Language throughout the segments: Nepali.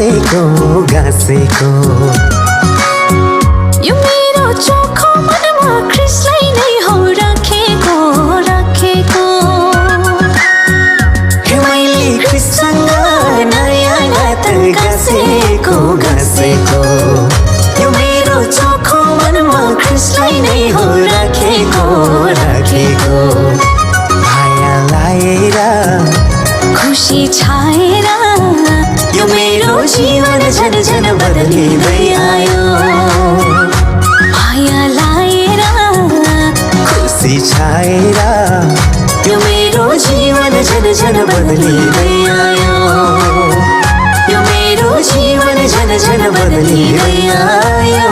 गाँसेको गाँसेको यो मेरो चोखो मनमा ख्रिस्टलाई नै हो राखेको राखेको मैले ख्रिस्टसँग नयाँ नाता गाँसेको गाँसेको यो मेरो चोखो मनमा ख्रिस्टलाई नै हो राखेको राखेको माया लाएर खुसी छाएर यो मेरो जीवन झन झन बदलिँदै आयो माया लाएर खुसी छाएर यो मेरो जीवन झन झन बदलिँदै आयो यो मेरो जीवन झन झन बदलिँदै आयो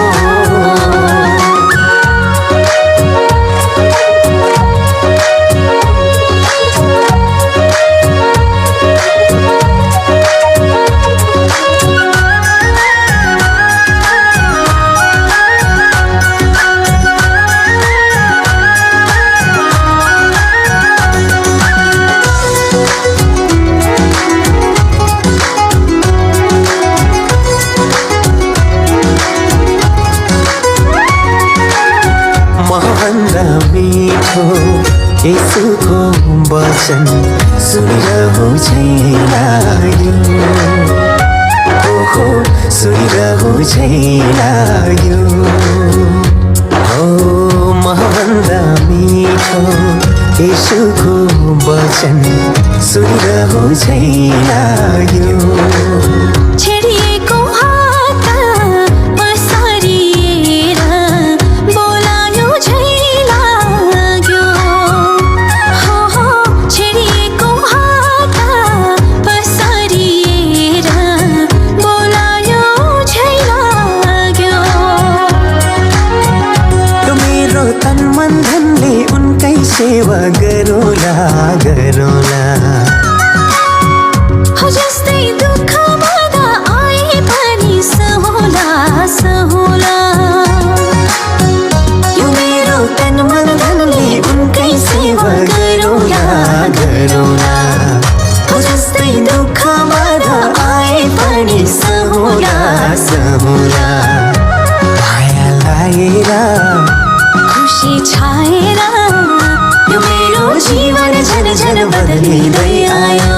मीठो यसुको वचन सुनिरहु झैँ लाग्यो ओहो सुनिरहु झैँ लाग्यो हो महभन्दा मिठो यसुको वचन सुनिरहु झैँ लाग्यो सेवा गरोला गरोला हो जस्तै दुःख बाधा आए पनि सहोला सहोला यो मेरो तन मन धनले उनकै सेवा गरोला गरोला हो जस्तै दुःख बाधा आए पनि सहोला सहोला माया लाएर खुसी छाएर यो मेरो जीवन झन झन बदलिँदै आयो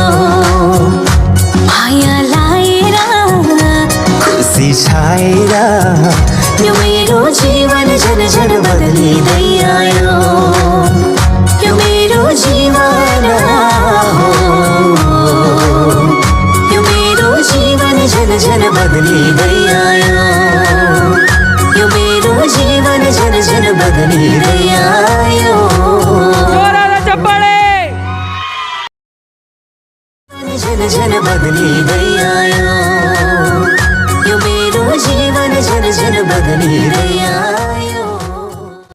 माया लाएर खुसी छाएर यो मेरो जीवन झन झन बदलिँदै आयो यो मेरो जीवन यो मेरो जीवन झन झन बदलिँदै आयो यो मेरो जीवन झन झन बदलिँदै आयो झन झन बदलिँदै आयो यो मेरो जीवन झन झन बदलिँदै